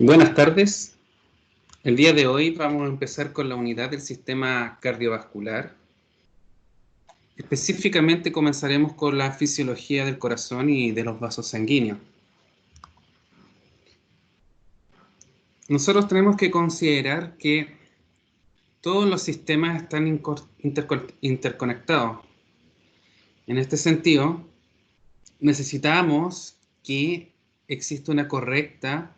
Buenas tardes. El día de hoy vamos a empezar con la unidad del sistema cardiovascular. Específicamente comenzaremos con la fisiología del corazón y de los vasos sanguíneos. Nosotros tenemos que considerar que todos los sistemas están interconectados. En este sentido, necesitamos que exista una correcta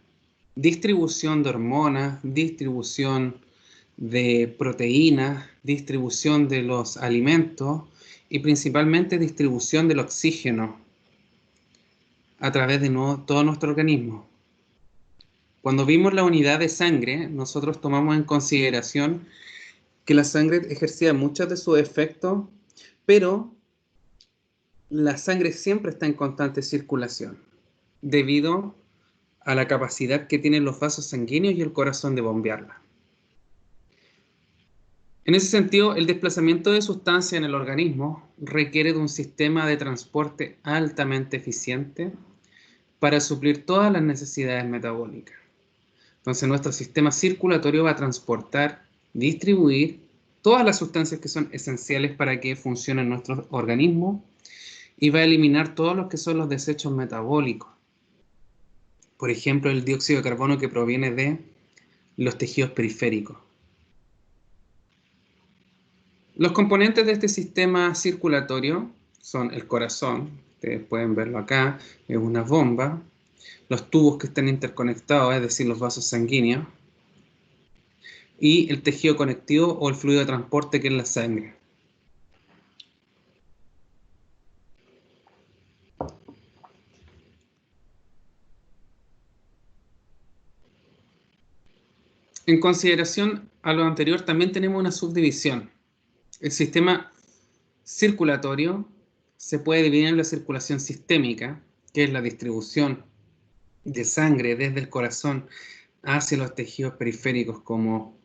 distribución de hormonas, distribución de proteínas, distribución de los alimentos y principalmente distribución del oxígeno a través de todo nuestro organismo. Cuando vimos la unidad de sangre, nosotros tomamos en consideración que la sangre ejercía muchos de sus efectos, pero la sangre siempre está en constante circulación, debido a la capacidad que tienen los vasos sanguíneos y el corazón de bombearla. En ese sentido, el desplazamiento de sustancia en el organismo requiere de un sistema de transporte altamente eficiente para suplir todas las necesidades metabólicas. Entonces, nuestro sistema circulatorio va a transportar, distribuir todas las sustancias que son esenciales para que funcione nuestro organismo y va a eliminar todos los que son los desechos metabólicos. Por ejemplo, el dióxido de carbono que proviene de los tejidos periféricos. Los componentes de este sistema circulatorio son el corazón, ustedes pueden verlo acá, es una bomba, los tubos que están interconectados, es decir, los vasos sanguíneos, y el tejido conectivo o el fluido de transporte que es la sangre. En consideración a lo anterior, también tenemos una subdivisión. El sistema circulatorio se puede dividir en la circulación sistémica, que es la distribución de sangre desde el corazón hacia los tejidos periféricos como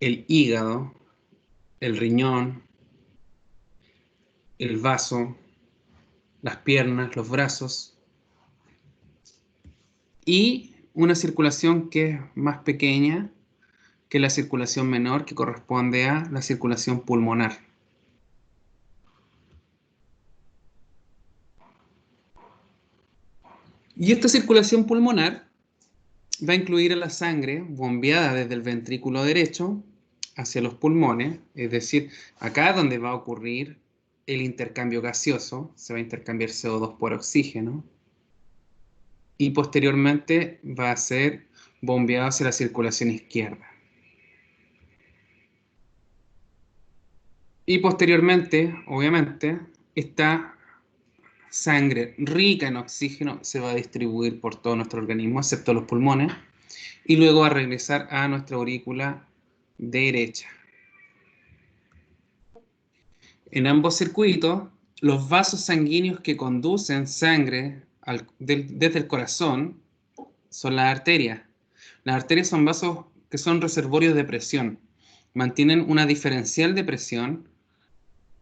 el hígado, el riñón, el vaso, las piernas, los brazos, y una circulación que es más pequeña que la circulación menor, que corresponde a la circulación pulmonar. Y esta circulación pulmonar va a incluir a la sangre bombeada desde el ventrículo derecho hacia los pulmones, es decir, acá donde va a ocurrir el intercambio gaseoso, se va a intercambiar CO2 por oxígeno, y posteriormente va a ser bombeado hacia la circulación izquierda. Y posteriormente, obviamente, esta sangre rica en oxígeno se va a distribuir por todo nuestro organismo, excepto los pulmones, y luego va a regresar a nuestra aurícula derecha. En ambos circuitos, los vasos sanguíneos que conducen sangre desde el corazón son las arterias. Las arterias son vasos que son reservorios de presión. Mantienen una diferencial de presión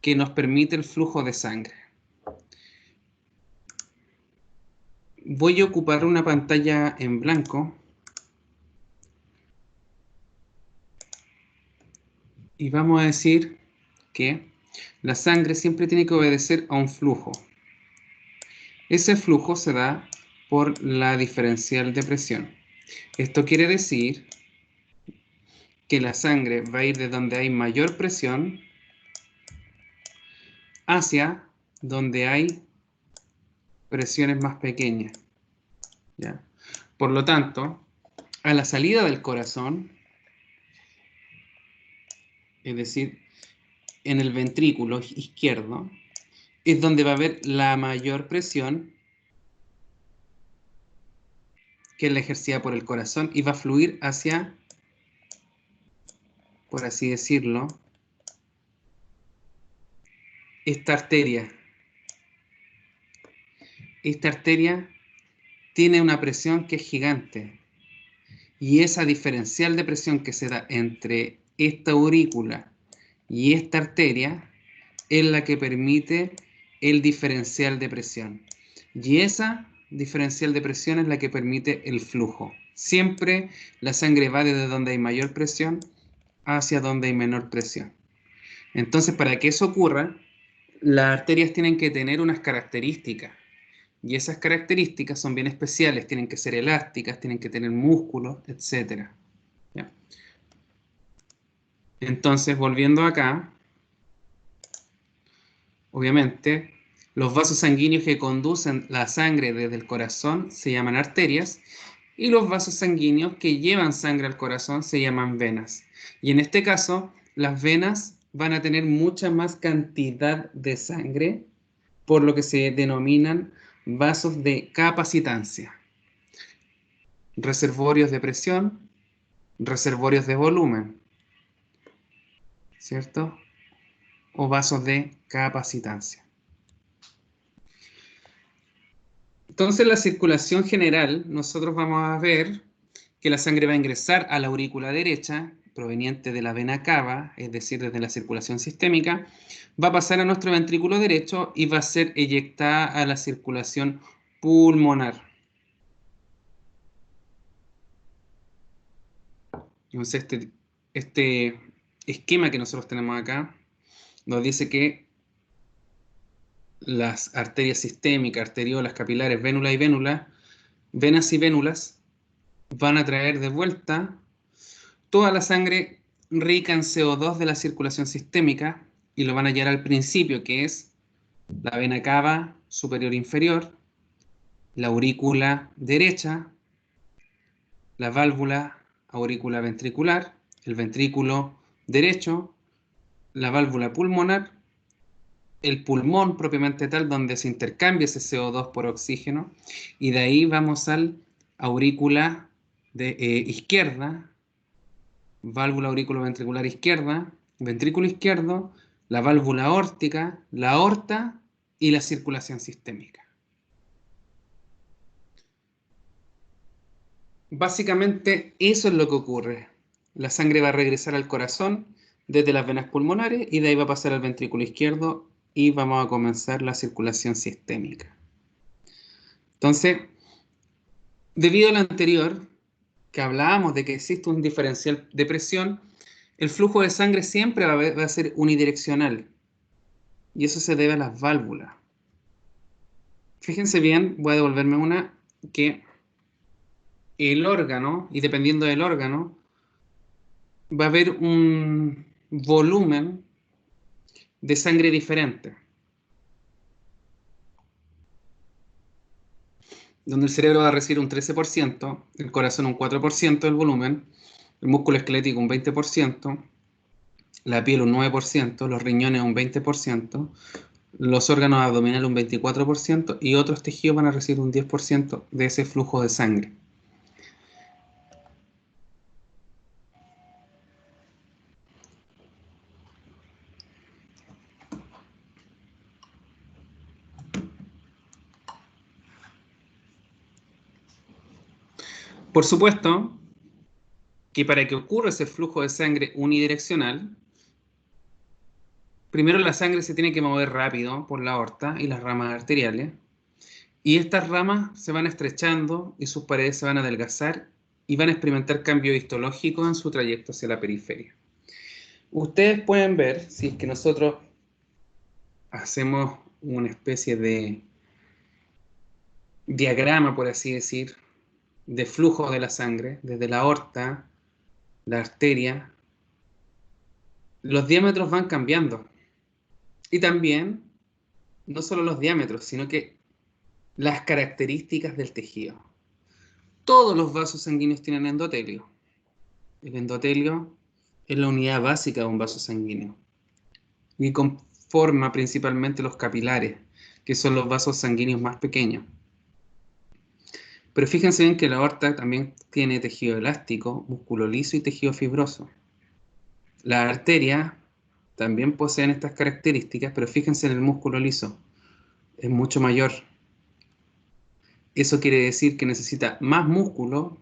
que nos permite el flujo de sangre. Voy a ocupar una pantalla en blanco y vamos a decir que la sangre siempre tiene que obedecer a un flujo. Ese flujo se da por la diferencial de presión. Esto quiere decir que la sangre va a ir de donde hay mayor presión hacia donde hay presiones más pequeñas. ¿Ya? Por lo tanto, a la salida del corazón, es decir, en el ventrículo izquierdo, es donde va a haber la mayor presión que es la ejercida por el corazón y va a fluir hacia, por así decirlo, esta arteria. Esta arteria tiene una presión que es gigante y esa diferencial de presión que se da entre esta aurícula y esta arteria es la que permite el diferencial de presión. Y esa diferencial de presión es la que permite el flujo. Siempre la sangre va desde donde hay mayor presión hacia donde hay menor presión. Entonces, para que eso ocurra, las arterias tienen que tener unas características. Y esas características son bien especiales, tienen que ser elásticas, tienen que tener músculos, etc. ¿Ya? Entonces, volviendo acá, obviamente, los vasos sanguíneos que conducen la sangre desde el corazón se llaman arterias y los vasos sanguíneos que llevan sangre al corazón se llaman venas. Y en este caso, las venas van a tener mucha más cantidad de sangre, por lo que se denominan vasos de capacitancia, reservorios de presión, reservorios de volumen, ¿cierto? O vasos de capacitancia. Entonces, la circulación general, nosotros vamos a ver que la sangre va a ingresar a la aurícula derecha, proveniente de la vena cava, es decir, desde la circulación sistémica, va a pasar a nuestro ventrículo derecho y va a ser eyectada a la circulación pulmonar. Entonces, este esquema que nosotros tenemos acá nos dice que las arterias sistémicas, arteriolas, capilares, vénulas y vénulas, venas y vénulas, van a traer de vuelta toda la sangre rica en CO2 de la circulación sistémica y lo van a llevar al principio, que es la vena cava superior e inferior, la aurícula derecha, la válvula aurícula ventricular, el ventrículo derecho, la válvula pulmonar, el pulmón propiamente tal, donde se intercambia ese CO2 por oxígeno, y de ahí vamos al aurícula izquierda, válvula auriculoventricular izquierda, ventrículo izquierdo, la válvula aórtica, la aorta y la circulación sistémica. Básicamente eso es lo que ocurre. La sangre va a regresar al corazón desde las venas pulmonares y de ahí va a pasar al ventrículo izquierdo y vamos a comenzar la circulación sistémica. Entonces, debido a lo anterior, que hablábamos de que existe un diferencial de presión, el flujo de sangre siempre va a ser unidireccional. Y eso se debe a las válvulas. Fíjense bien, voy a devolverme una, que el órgano, y dependiendo del órgano, va a haber un volumen de sangre diferente. Donde el cerebro va a recibir un 13%, el corazón un 4% del volumen, el músculo esquelético un 20%, la piel un 9%, los riñones un 20%, los órganos abdominales un 24% y otros tejidos van a recibir un 10% de ese flujo de sangre. Por supuesto que para que ocurra ese flujo de sangre unidireccional, primero la sangre se tiene que mover rápido por la aorta y las ramas arteriales, y estas ramas se van estrechando y sus paredes se van a adelgazar y van a experimentar cambios histológicos en su trayecto hacia la periferia. Ustedes pueden ver, si es que nosotros hacemos una especie de diagrama, por así decir, de flujo de la sangre, desde la aorta, la arteria, los diámetros van cambiando. Y también, no solo los diámetros, sino que las características del tejido. Todos los vasos sanguíneos tienen endotelio. El endotelio es la unidad básica de un vaso sanguíneo y conforma principalmente los capilares, que son los vasos sanguíneos más pequeños. Pero fíjense bien que la aorta también tiene tejido elástico, músculo liso y tejido fibroso. Las arterias también poseen estas características, pero fíjense en el músculo liso, es mucho mayor. Eso quiere decir que necesita más músculo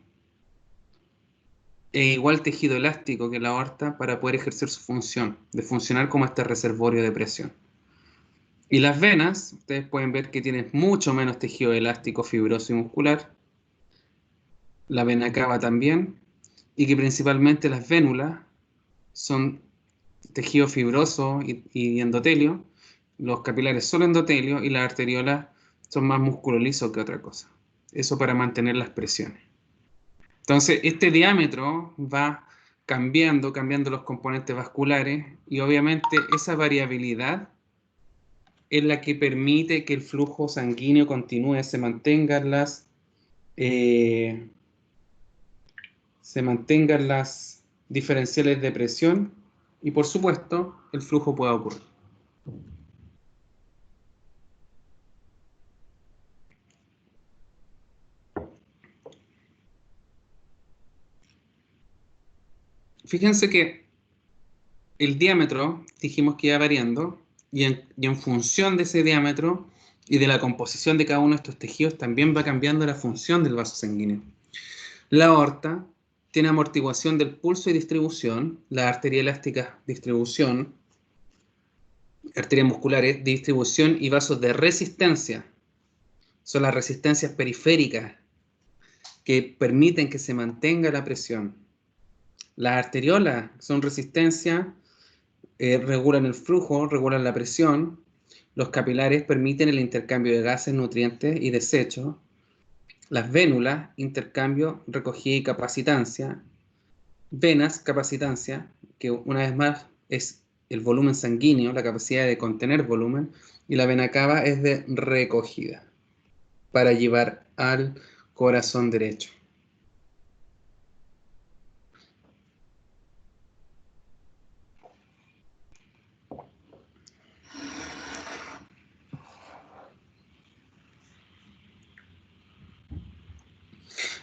e igual tejido elástico que la aorta para poder ejercer su función, de funcionar como este reservorio de presión. Y las venas, ustedes pueden ver que tienen mucho menos tejido elástico, fibroso y muscular. La vena cava también. Y que principalmente las vénulas son tejido fibroso y endotelio. Los capilares solo endotelio y las arteriolas son más músculo liso que otra cosa. Eso para mantener las presiones. Entonces, este diámetro va cambiando los componentes vasculares y obviamente esa variabilidad es la que permite que el flujo sanguíneo continúe, eh, se mantengan las diferenciales de presión y por supuesto el flujo pueda ocurrir. Fíjense que el diámetro dijimos que iba variando y en función de ese diámetro y de la composición de cada uno de estos tejidos también va cambiando la función del vaso sanguíneo. La aorta tiene amortiguación del pulso y distribución, la arteria elástica distribución, arterias musculares distribución y vasos de resistencia. Son las resistencias periféricas que permiten que se mantenga la presión. Las arteriolas son resistencia, regulan el flujo, regulan la presión. Los capilares permiten el intercambio de gases, nutrientes y desechos. Las vénulas, intercambio, recogida y capacitancia. Venas, capacitancia, que una vez más es el volumen sanguíneo, la capacidad de contener volumen. Y la vena cava es de recogida para llevar al corazón derecho.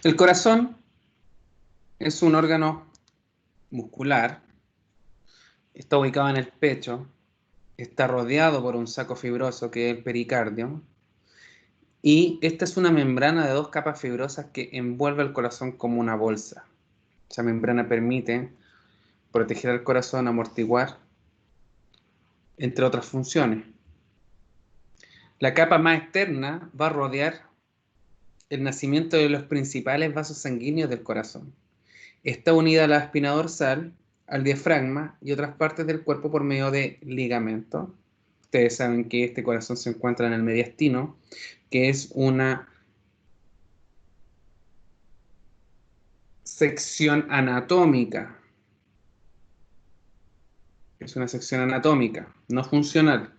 El corazón es un órgano muscular, está ubicado en el pecho, está rodeado por un saco fibroso que es el pericardio, y esta es una membrana de 2 capas fibrosas que envuelve el corazón como una bolsa. Esa membrana permite proteger al corazón, amortiguar, entre otras funciones. La capa más externa va a rodear el nacimiento de los principales vasos sanguíneos del corazón. Está unida a la espina dorsal, al diafragma y otras partes del cuerpo por medio de ligamentos. Ustedes saben que este corazón se encuentra en el mediastino, que es una sección anatómica. Es una sección anatómica, no funcional.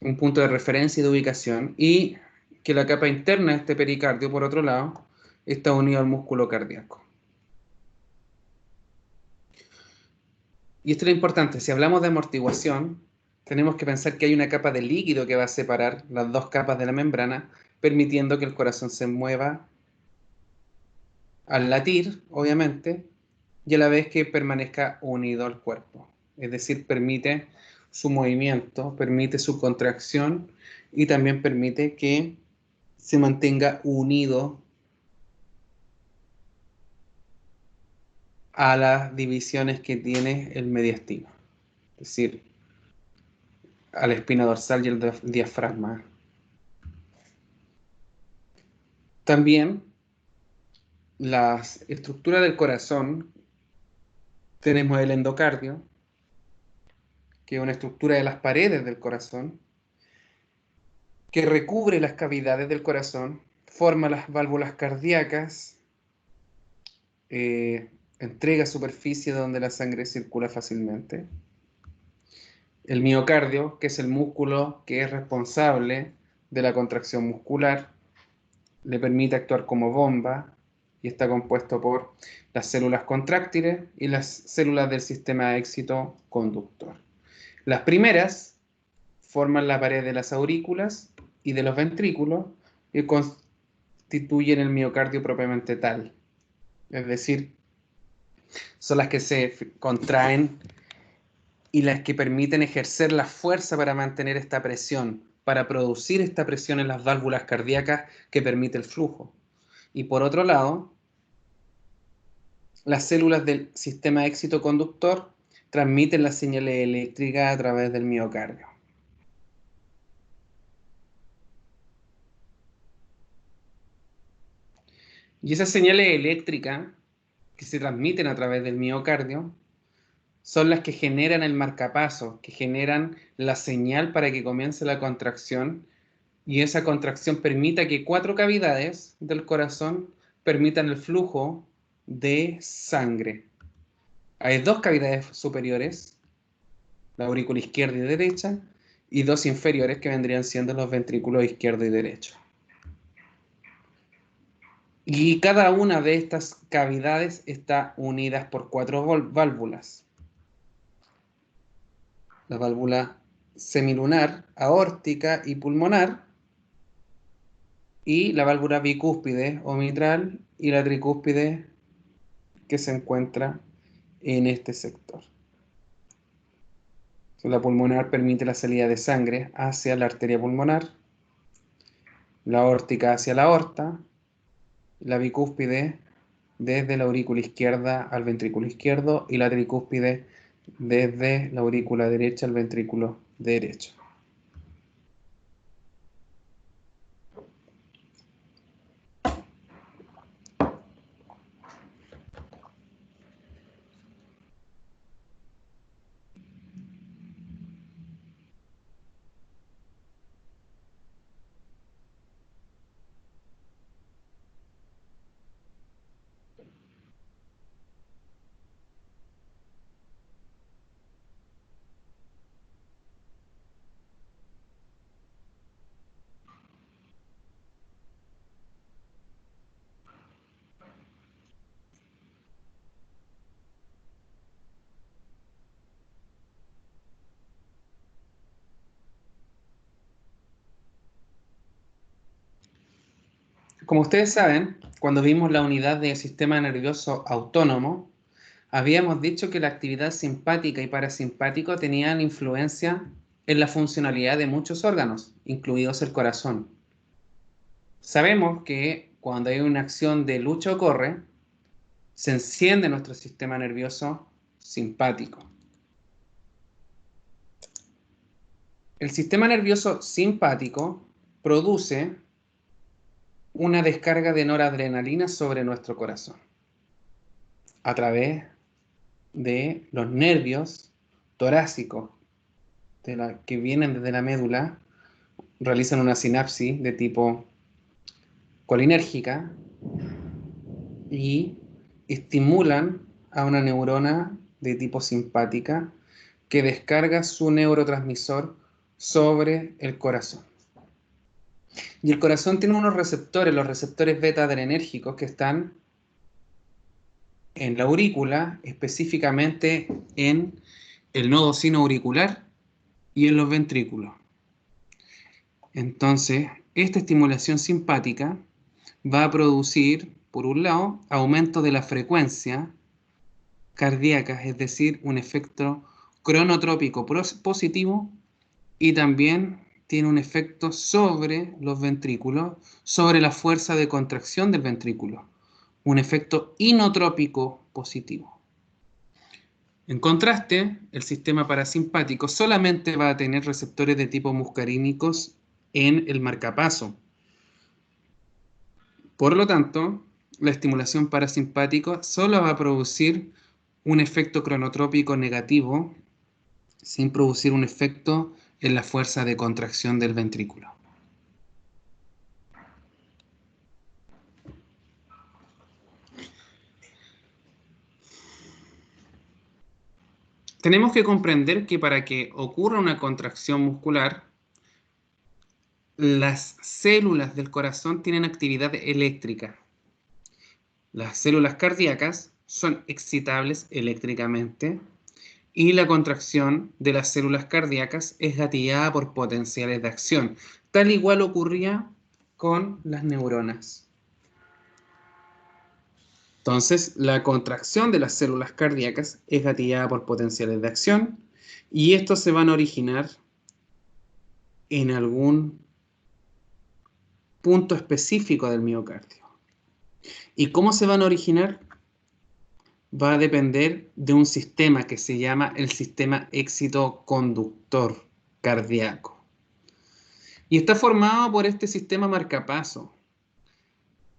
Un punto de referencia y de ubicación. Y que la capa interna de este pericardio, por otro lado, está unido al músculo cardíaco. Y esto es lo importante, si hablamos de amortiguación, tenemos que pensar que hay una capa de líquido que va a separar las 2 capas de la membrana, permitiendo que el corazón se mueva al latir, obviamente, y a la vez que permanezca unido al cuerpo. Es decir, permite su movimiento, permite su contracción y también permite que se mantenga unido a las divisiones que tiene el mediastino. Es decir, a la espina dorsal y el diafragma. También la estructura del corazón, tenemos el endocardio, que es una estructura de las paredes del corazón, que recubre las cavidades del corazón, forma las válvulas cardíacas, entrega superficie donde la sangre circula fácilmente. El miocardio, que es el músculo que es responsable de la contracción muscular, le permite actuar como bomba y está compuesto por las células contráctiles y las células del sistema éxito conductor. Las primeras forman la pared de las aurículas y de los ventrículos y constituyen el miocardio propiamente tal. Es decir, son las que se contraen y las que permiten ejercer la fuerza para mantener esta presión, para producir esta presión en las válvulas cardíacas que permite el flujo. Y por otro lado, las células del sistema éxito conductor transmiten las señales eléctricas a través del miocardio. Y esas señales eléctricas que se transmiten a través del miocardio son las que generan el marcapaso, que generan la señal para que comience la contracción, y esa contracción permita que 4 cavidades del corazón permitan el flujo de sangre. Hay 2 cavidades superiores, la aurícula izquierda y derecha, y 2 inferiores que vendrían siendo los ventrículos izquierdo y derecho. Y cada una de estas cavidades está unidas por 4 válvulas. La válvula semilunar, aórtica y pulmonar, y la válvula bicúspide o mitral y la tricúspide que se encuentra en este sector. La pulmonar permite la salida de sangre hacia la arteria pulmonar, la aórtica hacia la aorta, la bicúspide desde la aurícula izquierda al ventrículo izquierdo y la tricúspide desde la aurícula derecha al ventrículo derecho. Como ustedes saben, cuando vimos la unidad del sistema nervioso autónomo, habíamos dicho que la actividad simpática y parasimpático tenían influencia en la funcionalidad de muchos órganos, incluidos el corazón. Sabemos que cuando hay una acción de lucha o corre, se enciende nuestro sistema nervioso simpático. El sistema nervioso simpático produce una descarga de noradrenalina sobre nuestro corazón a través de los nervios torácicos que vienen desde la médula, realizan una sinapsis de tipo colinérgica y estimulan a una neurona de tipo simpática que descarga su neurotransmisor sobre el corazón. Y el corazón tiene unos receptores, los receptores beta-adrenérgicos, que están en la aurícula, específicamente en el nodo sinoauricular y en los ventrículos. Entonces, esta estimulación simpática va a producir, por un lado, aumento de la frecuencia cardíaca, es decir, un efecto cronotrópico positivo, y también tiene un efecto sobre los ventrículos, sobre la fuerza de contracción del ventrículo, un efecto inotrópico positivo. En contraste, el sistema parasimpático solamente va a tener receptores de tipo muscarínicos en el marcapaso. Por lo tanto, la estimulación parasimpática solo va a producir un efecto cronotrópico negativo, sin producir un efecto en la fuerza de contracción del ventrículo. Tenemos que comprender que para que ocurra una contracción muscular, las células del corazón tienen actividad eléctrica. Las células cardíacas son excitables eléctricamente y la contracción de las células cardíacas es gatillada por potenciales de acción, tal igual ocurría con las neuronas. Entonces, la contracción de las células cardíacas es gatillada por potenciales de acción, y estos se van a originar en algún punto específico del miocardio. ¿Y cómo se van a originar? Va a depender de un sistema que se llama el sistema éxito-conductor cardíaco. Y está formado por este sistema marcapaso.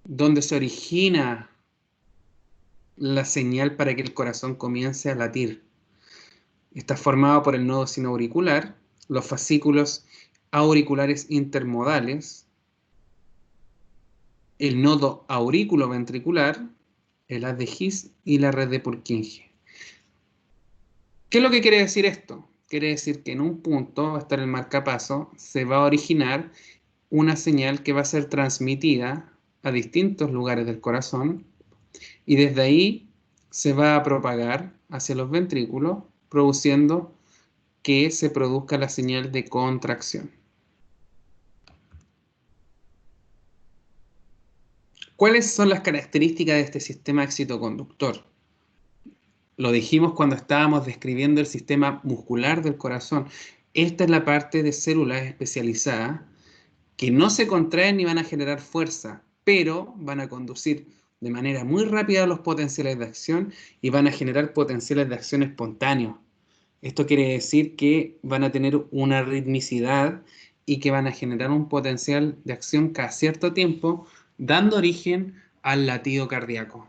donde se origina la señal para que el corazón comience a latir. Está formado por el nodo sinoauricular, los fascículos auriculares intermodales, el nodo aurículo-ventricular, el haz de His y la red de Purkinje. ¿Qué es lo que quiere decir esto? Quiere decir que en un punto va a estar el marcapaso, se va a originar una señal que va a ser transmitida a distintos lugares del corazón y desde ahí se va a propagar hacia los ventrículos, produciendo que se produzca la señal de contracción. ¿Cuáles son las características de este sistema excitoconductor? Lo dijimos cuando estábamos describiendo el sistema muscular del corazón. Esta es la parte de células especializadas que no se contraen ni van a generar fuerza, pero van a conducir de manera muy rápida los potenciales de acción y van a generar potenciales de acción espontáneos. Esto quiere decir que van a tener una ritmicidad y que van a generar un potencial de acción cada cierto tiempo, dando origen al latido cardíaco.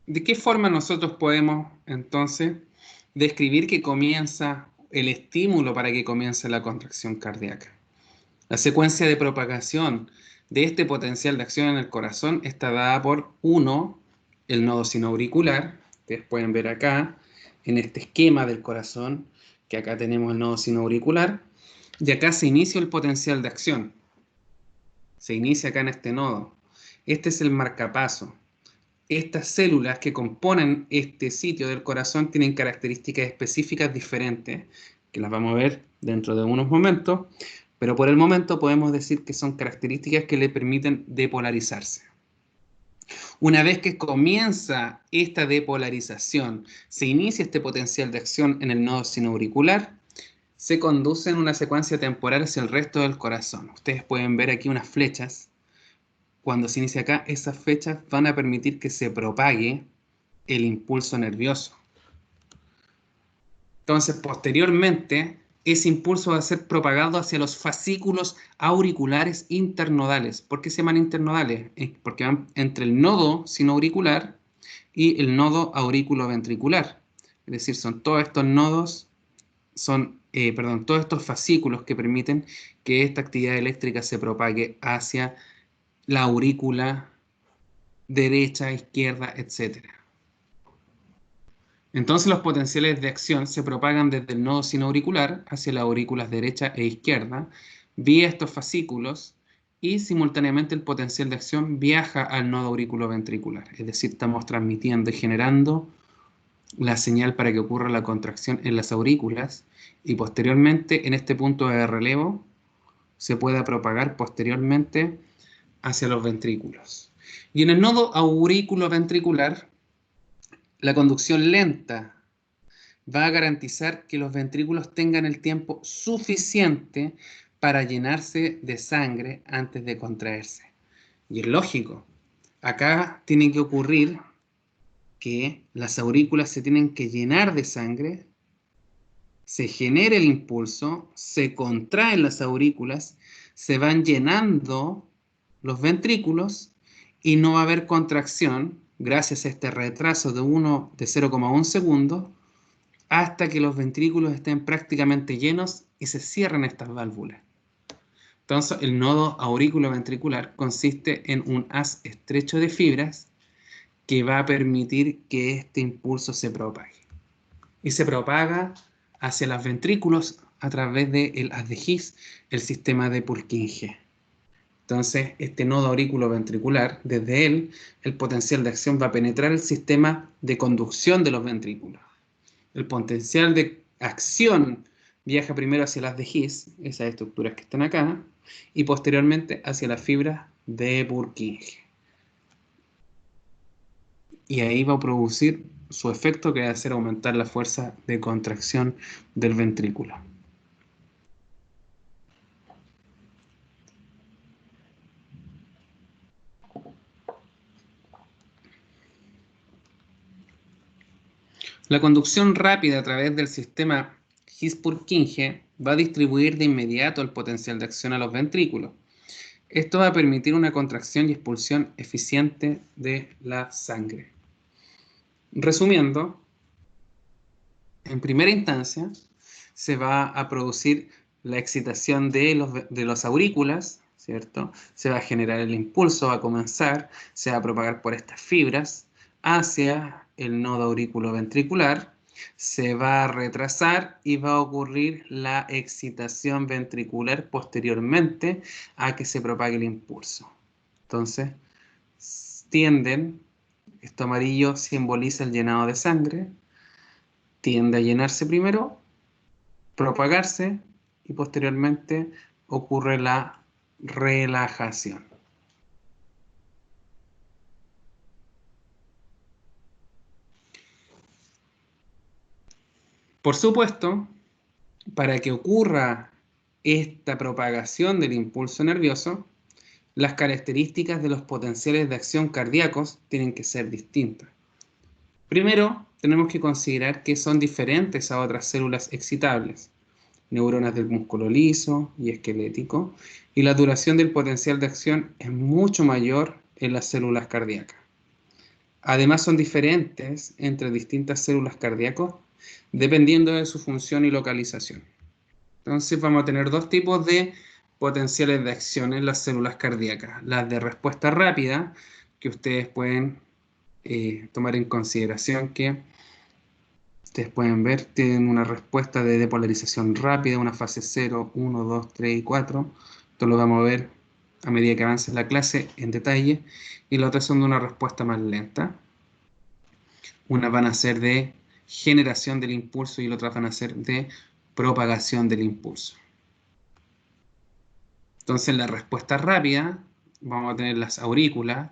¿De qué forma nosotros podemos entonces describir que comienza el estímulo para que comience la contracción cardíaca? La secuencia de propagación de este potencial de acción en el corazón está dada por uno, el nodo sinoauricular, que pueden ver acá en este esquema del corazón, que acá tenemos el nodo sinoauricular, y acá se inicia el potencial de acción. Se inicia acá en este nodo. Este es el marcapaso. Estas células que componen este sitio del corazón tienen características específicas diferentes, que las vamos a ver dentro de unos momentos, pero por el momento podemos decir que son características que le permiten depolarizarse. Una vez que comienza esta depolarización, se inicia este potencial de acción en el nodo sinoauricular, se conduce en una secuencia temporal hacia el resto del corazón. Ustedes pueden ver aquí unas flechas. Cuando se inicia acá, esas flechas van a permitir que se propague el impulso nervioso. Entonces, posteriormente, ese impulso va a ser propagado hacia los fascículos auriculares internodales. ¿Por qué se llaman internodales? Porque van entre el nodo sinoauricular y el nodo aurículo-ventricular. Es decir, son todos estos nodos, todos estos fascículos que permiten que esta actividad eléctrica se propague hacia la aurícula derecha, izquierda, etcétera. Entonces los potenciales de acción se propagan desde el nodo sinoauricular hacia las aurículas derecha e izquierda, vía estos fascículos, y simultáneamente el potencial de acción viaja al nodo auriculoventricular. Es decir, estamos transmitiendo y generando la señal para que ocurra la contracción en las aurículas y posteriormente en este punto de relevo se pueda propagar posteriormente hacia los ventrículos. Y en el nodo auriculoventricular, la conducción lenta va a garantizar que los ventrículos tengan el tiempo suficiente para llenarse de sangre antes de contraerse. Y es lógico, acá tiene que ocurrir que las aurículas se tienen que llenar de sangre, se genera el impulso, se contraen las aurículas, se van llenando los ventrículos y no va a haber contracción gracias a este retraso de 0,1 segundo hasta que los ventrículos estén prácticamente llenos y se cierren estas válvulas. Entonces, el nodo aurículo-ventricular consiste en un haz estrecho de fibras que va a permitir que este impulso se propague. Y se propaga hacia los ventrículos a través del haz de His, el sistema de Purkinje. Entonces, este nodo aurículo-ventricular, desde él, el potencial de acción va a penetrar el sistema de conducción de los ventrículos. El potencial de acción viaja primero hacia las de His, esas estructuras que están acá, y posteriormente hacia las fibras de Purkinje. Y ahí va a producir su efecto, que va a hacer aumentar la fuerza de contracción del ventrículo. La conducción rápida a través del sistema His-Purkinje va a distribuir de inmediato el potencial de acción a los ventrículos. Esto va a permitir una contracción y expulsión eficiente de la sangre. Resumiendo, en primera instancia, se va a producir la excitación de los aurículas, ¿cierto? Se va a generar el impulso, va a comenzar, se va a propagar por estas fibras hacia el nodo auriculoventricular, se va a retrasar y va a ocurrir la excitación ventricular posteriormente a que se propague el impulso. Entonces, tienden, esto amarillo simboliza el llenado de sangre, tiende a llenarse primero, propagarse y posteriormente ocurre la relajación. Por supuesto, para que ocurra esta propagación del impulso nervioso, las características de los potenciales de acción cardíacos tienen que ser distintas. Primero, tenemos que considerar que son diferentes a otras células excitables, neuronas del músculo liso y esquelético, y la duración del potencial de acción es mucho mayor en las células cardíacas. Además, son diferentes entre distintas células cardíacas dependiendo de su función y localización. Entonces, vamos a tener dos tipos de potenciales de acción en las células cardíacas. Las de respuesta rápida, que ustedes pueden tomar en consideración que ustedes pueden ver, tienen una respuesta de depolarización rápida, una fase 0, 1, 2, 3 y 4. Esto lo vamos a ver a medida que avance la clase en detalle. Y las otras son de una respuesta más lenta. Unas van a ser de generación del impulso y las otras van a ser de propagación del impulso. Entonces, la respuesta rápida, vamos a tener las aurículas,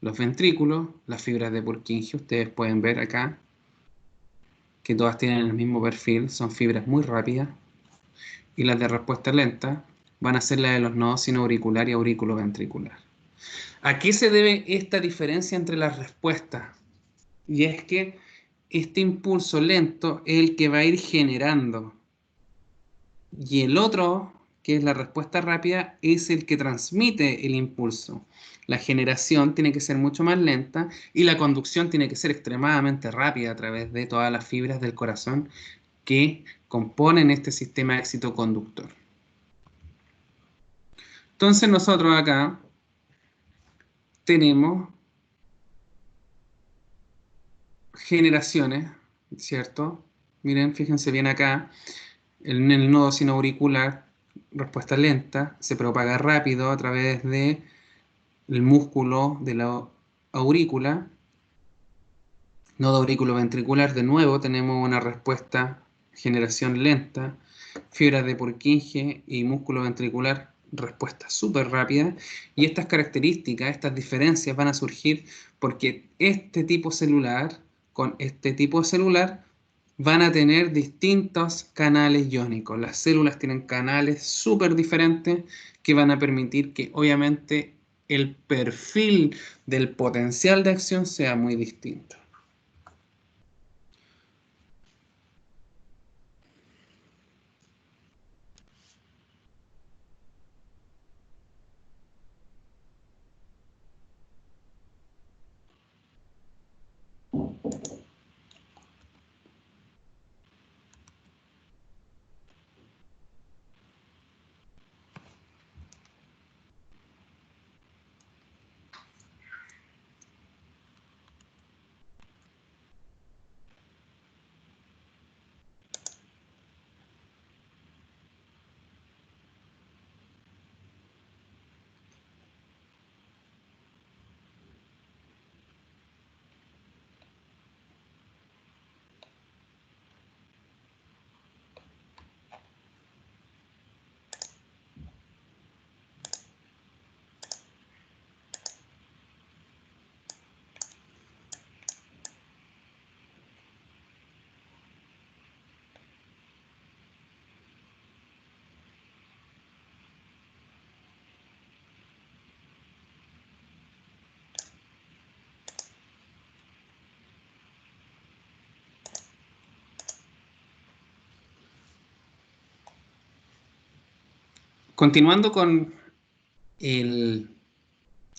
los ventrículos, las fibras de Purkinje. Ustedes pueden ver acá que todas tienen el mismo perfil, son fibras muy rápidas. Y las de respuesta lenta van a ser las de los nodos sinoauricular y auriculoventricular. ¿A qué se debe esta diferencia entre las respuestas? Y es que este impulso lento es el que va a ir generando. Y el otro, que es la respuesta rápida, es el que transmite el impulso. La generación tiene que ser mucho más lenta y la conducción tiene que ser extremadamente rápida a través de todas las fibras del corazón que componen este sistema excitoconductor. Entonces nosotros acá tenemos generaciones, ¿cierto? Miren, fíjense bien acá, en el nodo sinoauricular, respuesta lenta, se propaga rápido a través de el músculo de la aurícula. Nodo auriculoventricular, de nuevo tenemos una respuesta generación lenta, fibras de Purkinje y músculo ventricular, respuesta súper rápida. Y estas características, estas diferencias van a surgir porque este tipo celular con este tipo celular van a tener distintos canales iónicos. Las células tienen canales súper diferentes que van a permitir que obviamente el perfil del potencial de acción sea muy distinto. Continuando con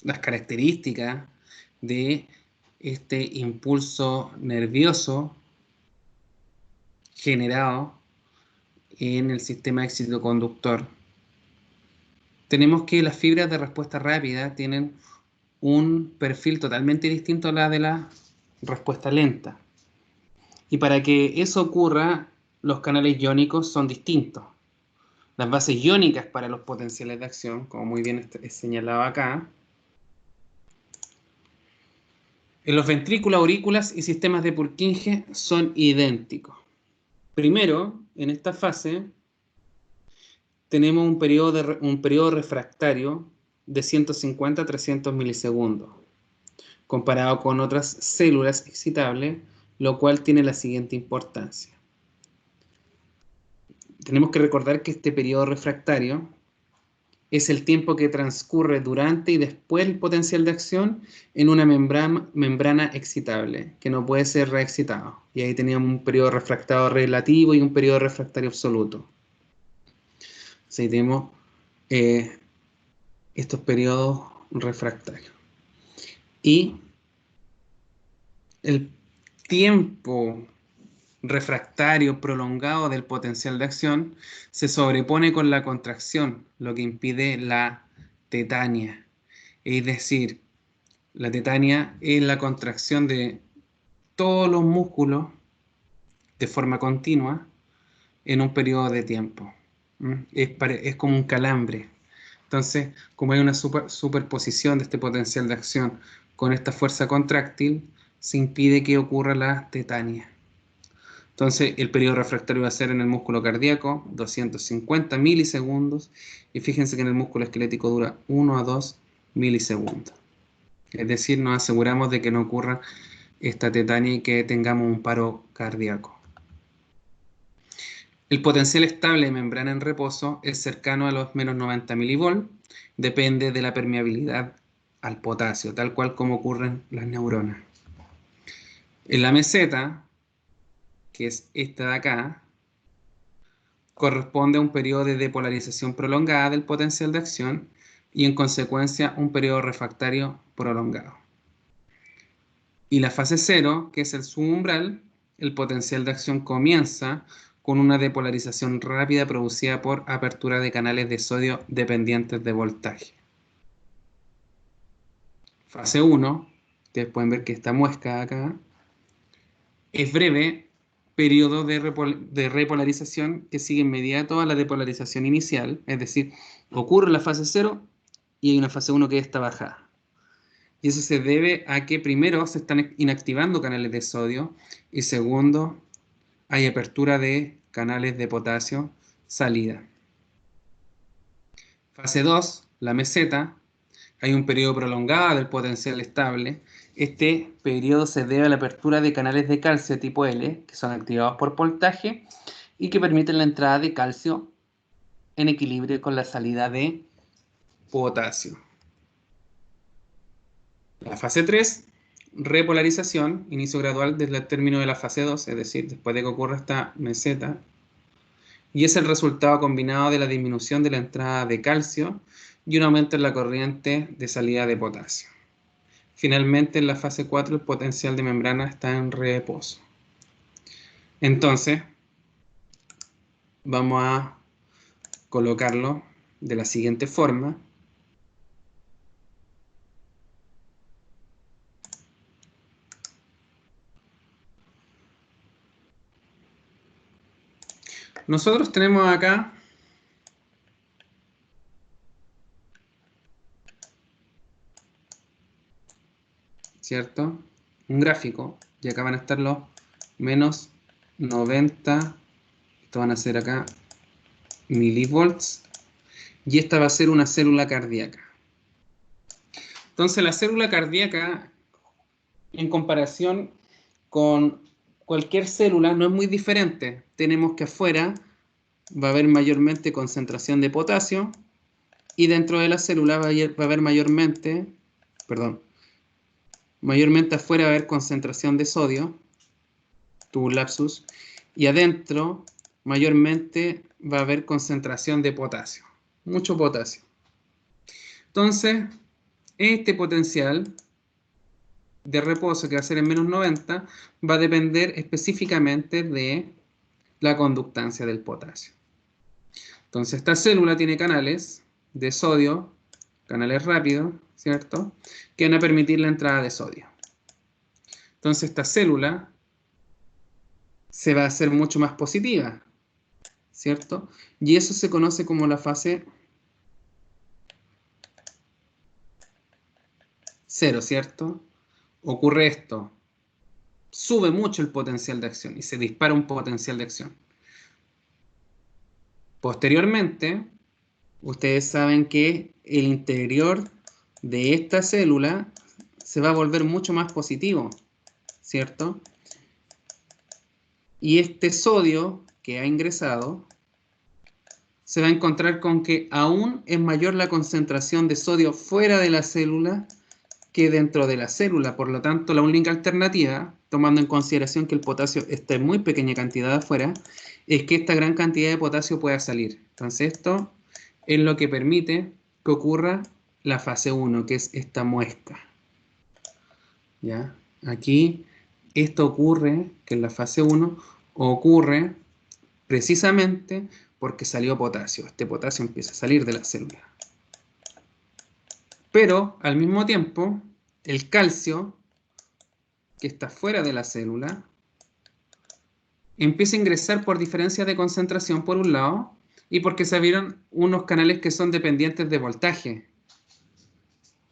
las características de este impulso nervioso generado en el sistema excitoconductor, tenemos que las fibras de respuesta rápida tienen un perfil totalmente distinto a la de la respuesta lenta. Y para que eso ocurra, los canales iónicos son distintos. Las bases iónicas para los potenciales de acción, como muy bien es señalado acá, en los ventrículos, aurículas y sistemas de Purkinje son idénticos. Primero, en esta fase, tenemos un periodo refractario de 150 a 300 milisegundos, comparado con otras células excitables, lo cual tiene la siguiente importancia. Tenemos que recordar que este periodo refractario es el tiempo que transcurre durante y después del potencial de acción en una membrana excitable, que no puede ser reexcitado. Y ahí teníamos un periodo refractario relativo y un periodo refractario absoluto. Así tenemos estos periodos refractarios. Y el tiempo refractario prolongado del potencial de acción se sobrepone con la contracción, lo que impide la tetania. Es decir, la tetania es la contracción de todos los músculos de forma continua en un periodo de tiempo. Es como un calambre. Entonces, como hay una superposición de este potencial de acción con esta fuerza contráctil, se impide que ocurra la tetania. Entonces, el periodo refractario va a ser en el músculo cardíaco 250 milisegundos y fíjense que en el músculo esquelético dura 1 a 2 milisegundos. Es decir, nos aseguramos de que no ocurra esta tetania y que tengamos un paro cardíaco. El potencial estable de membrana en reposo es cercano a los menos 90 milivolts, depende de la permeabilidad al potasio, tal cual como ocurren las neuronas. En la meseta, que es esta de acá, corresponde a un periodo de depolarización prolongada del potencial de acción y en consecuencia un periodo refractario prolongado. Y la fase 0, que es el subumbral, el potencial de acción comienza con una depolarización rápida producida por apertura de canales de sodio dependientes de voltaje. Fase 1, ustedes pueden ver que esta muesca acá, es breve periodo de repolarización que sigue inmediato a la depolarización inicial, es decir, ocurre la fase 0 y hay una fase 1 que está bajada. Y eso se debe a que primero se están inactivando canales de sodio y segundo, hay apertura de canales de potasio salida. Fase 2, la meseta, hay un periodo prolongado del potencial estable. Este periodo se debe a la apertura de canales de calcio tipo L, que son activados por voltaje y que permiten la entrada de calcio en equilibrio con la salida de potasio. La fase 3, repolarización, inicio gradual desde el término de la fase 2, es decir, después de que ocurra esta meseta, y es el resultado combinado de la disminución de la entrada de calcio y un aumento en la corriente de salida de potasio. Finalmente, en la fase 4, el potencial de membrana está en reposo. Entonces, vamos a colocarlo de la siguiente forma. Nosotros tenemos acá ¿cierto? Un gráfico, y acá van a estar los menos 90, esto van a ser acá milivolts, y esta va a ser una célula cardíaca. Entonces la célula cardíaca, en comparación con cualquier célula, no es muy diferente. Tenemos que afuera va a haber mayormente concentración de potasio, y dentro de la célula va a haber mayormente afuera va a haber concentración de sodio, tuvo un lapsus, y adentro mayormente va a haber concentración de potasio. mucho potasio. Entonces, este potencial de reposo que va a ser en menos 90 va a depender específicamente de la conductancia del potasio. Entonces, esta célula tiene canales de sodio, canales rápidos, ¿cierto?, que van a permitir la entrada de sodio. Entonces, esta célula se va a hacer mucho más positiva, ¿cierto? Y eso se conoce como la fase 0, ¿cierto? Ocurre esto, sube mucho el potencial de acción y se dispara un potencial de acción. Posteriormente, ustedes saben que el interior de esta célula se va a volver mucho más positivo, ¿cierto? Y este sodio que ha ingresado se va a encontrar con que aún es mayor la concentración de sodio fuera de la célula que dentro de la célula. Por lo tanto, la única alternativa, tomando en consideración que el potasio está en muy pequeña cantidad afuera, es que esta gran cantidad de potasio pueda salir. Entonces, esto es lo que permite que ocurra la fase 1, que es esta muesca. ¿Ya? Aquí, esto ocurre, que en la fase 1 ocurre precisamente porque salió potasio. Este potasio empieza a salir de la célula. Pero, al mismo tiempo, el calcio, que está fuera de la célula, empieza a ingresar por diferencias de concentración por un lado y porque se abrieron unos canales que son dependientes de voltaje.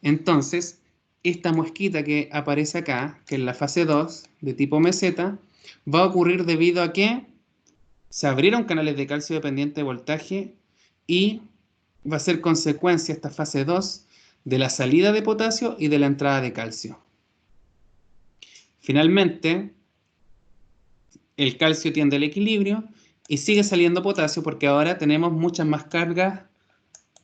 Entonces, esta muesquita que aparece acá, que es la fase 2 de tipo meseta, va a ocurrir debido a que se abrieron canales de calcio dependiente de voltaje y va a ser consecuencia esta fase 2 de la salida de potasio y de la entrada de calcio. Finalmente, el calcio tiende al equilibrio y sigue saliendo potasio porque ahora tenemos muchas más cargas,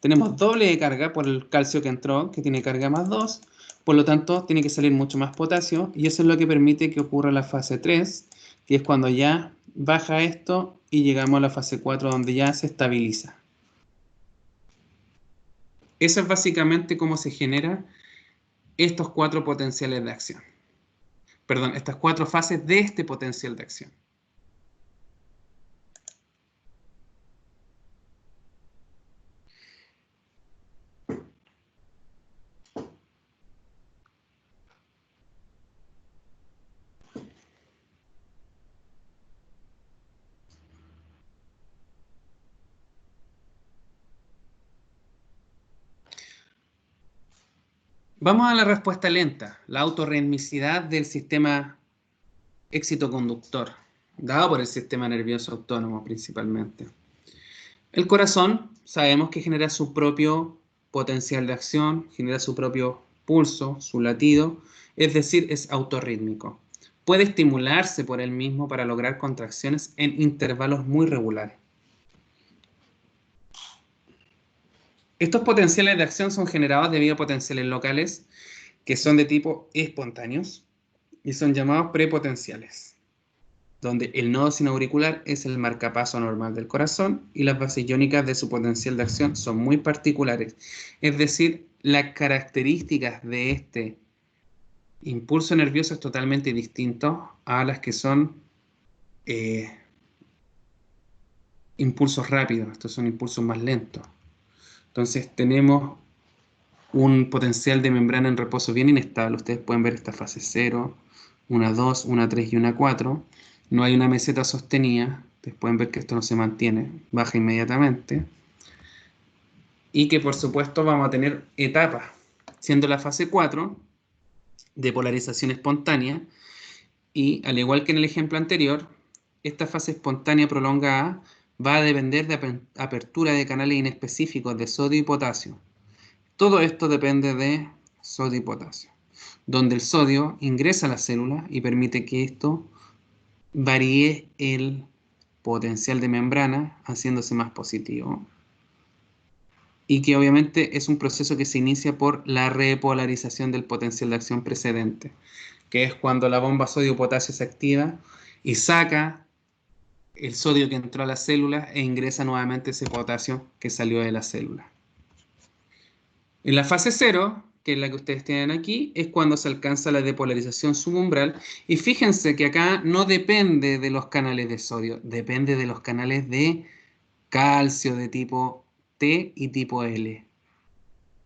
tenemos doble de carga por el calcio que entró, que tiene carga más 2, por lo tanto tiene que salir mucho más potasio y eso es lo que permite que ocurra la fase 3, que es cuando ya baja esto y llegamos a la fase 4 donde ya se estabiliza. Eso es básicamente cómo se generan estos 4 potenciales de acción. Perdón, estas 4 fases de este potencial de acción. Vamos a la respuesta lenta, la autorreitmicidad del sistema excitoconductor, dado por el sistema nervioso autónomo principalmente. El corazón sabemos que genera su propio potencial de acción, genera su propio pulso, su latido, es decir, es autorrítmico. Puede estimularse por él mismo para lograr contracciones en intervalos muy regulares. Estos potenciales de acción son generados debido a potenciales locales que son de tipo espontáneos y son llamados prepotenciales, donde el nodo sinauricular es el marcapaso normal del corazón y las bases iónicas de su potencial de acción son muy particulares. Es decir, las características de este impulso nervioso es totalmente distinto a las que son impulsos rápidos. Estos son impulsos más lentos. Entonces tenemos un potencial de membrana en reposo bien inestable. Ustedes pueden ver esta fase 0, una 2, una 3 y una 4. No hay una meseta sostenida. Ustedes pueden ver que esto no se mantiene, baja inmediatamente. Y que por supuesto vamos a tener etapas, siendo la fase 4 de polarización espontánea. Y al igual que en el ejemplo anterior, esta fase espontánea prolongada va a depender de apertura de canales inespecíficos de sodio y potasio. Todo esto depende de sodio y potasio, donde el sodio ingresa a la célula y permite que esto varíe el potencial de membrana, haciéndose más positivo. Y que obviamente es un proceso que se inicia por la repolarización del potencial de acción precedente, que es cuando la bomba sodio-potasio se activa y saca el sodio que entró a la célula e ingresa nuevamente ese potasio que salió de la célula. En la fase 0, que es la que ustedes tienen aquí, es cuando se alcanza la depolarización subumbral. Y fíjense que acá no depende de los canales de sodio, depende de los canales de calcio de tipo T y tipo L.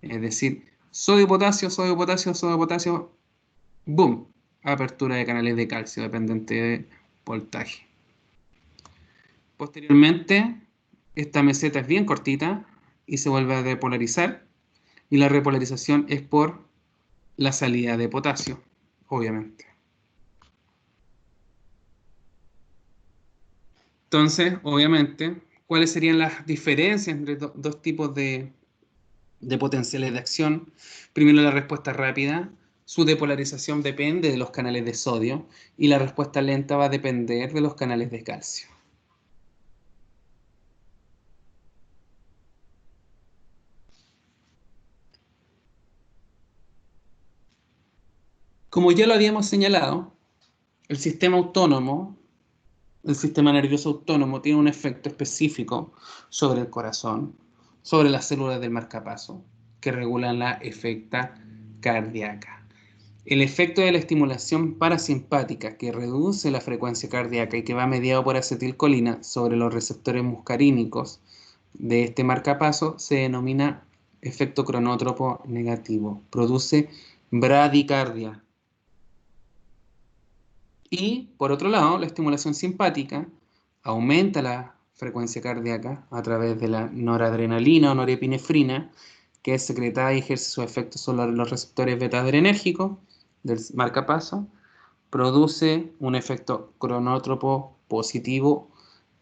Es decir, sodio, potasio, sodio, potasio, sodio, potasio, boom, apertura de canales de calcio dependiente de voltaje. Posteriormente, esta meseta es bien cortita y se vuelve a depolarizar, y la repolarización es por la salida de potasio, obviamente. Entonces, obviamente, ¿cuáles serían las diferencias entre dos tipos de potenciales de acción? Primero, la respuesta rápida. Su depolarización depende de los canales de sodio y la respuesta lenta va a depender de los canales de calcio. Como ya lo habíamos señalado, el sistema autónomo, el sistema nervioso autónomo tiene un efecto específico sobre el corazón, sobre las células del marcapaso, que regulan la efecta cardíaca. El efecto de la estimulación parasimpática, que reduce la frecuencia cardíaca y que va mediado por acetilcolina sobre los receptores muscarínicos de este marcapaso, se denomina efecto cronótropo negativo. Produce bradicardia. Y, por otro lado, la estimulación simpática aumenta la frecuencia cardíaca a través de la noradrenalina o norepinefrina, que es secretada y ejerce su efecto sobre los receptores beta-adrenérgicos del marcapaso, produce un efecto cronótropo positivo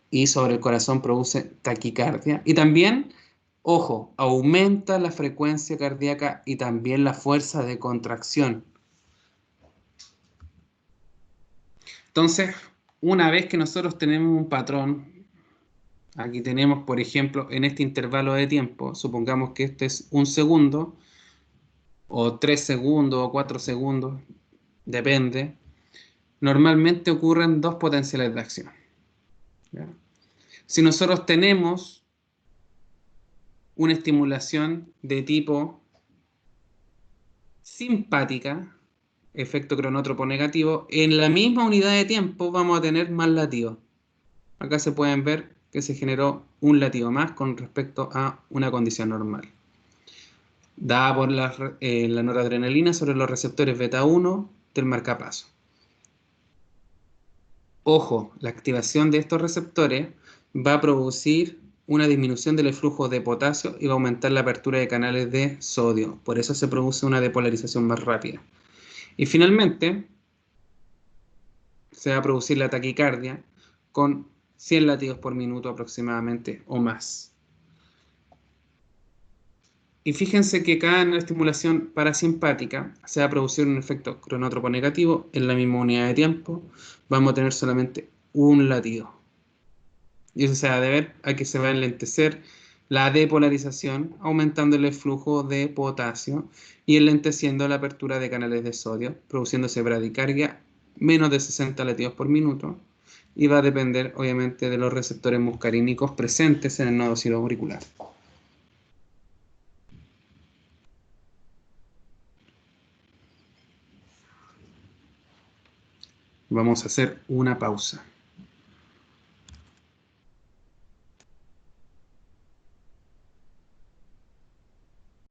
y sobre el corazón produce taquicardia. Y también, ojo, aumenta la frecuencia cardíaca y también la fuerza de contracción. Entonces, una vez que nosotros tenemos un patrón, aquí tenemos, por ejemplo, en este intervalo de tiempo, supongamos que este es 1 segundo, o 3 segundos, o 4 segundos, depende. Normalmente ocurren dos potenciales de acción. ¿Ya? Si nosotros tenemos una estimulación de tipo simpática, efecto cronótropo negativo, en la misma unidad de tiempo vamos a tener más latidos. Acá se pueden ver que se generó un latido más con respecto a una condición normal, dada por la noradrenalina sobre los receptores beta 1 del marcapaso. Ojo, la activación de estos receptores va a producir una disminución del flujo de potasio y va a aumentar la apertura de canales de sodio. Por eso se produce una depolarización más rápida. Y finalmente, se va a producir la taquicardia con 100 latidos por minuto aproximadamente o más. Y fíjense que cada estimulación parasimpática se va a producir un efecto cronótropo negativo en la misma unidad de tiempo. Vamos a tener solamente un latido. Y eso se va a deber a que se va a enlentecer la depolarización, aumentando el flujo de potasio y enlenteciendo la apertura de canales de sodio, produciéndose bradicardia menos de 60 latidos por minuto. Y va a depender, obviamente, de los receptores muscarínicos presentes en el nodo siloauricular. Vamos a hacer una pausa.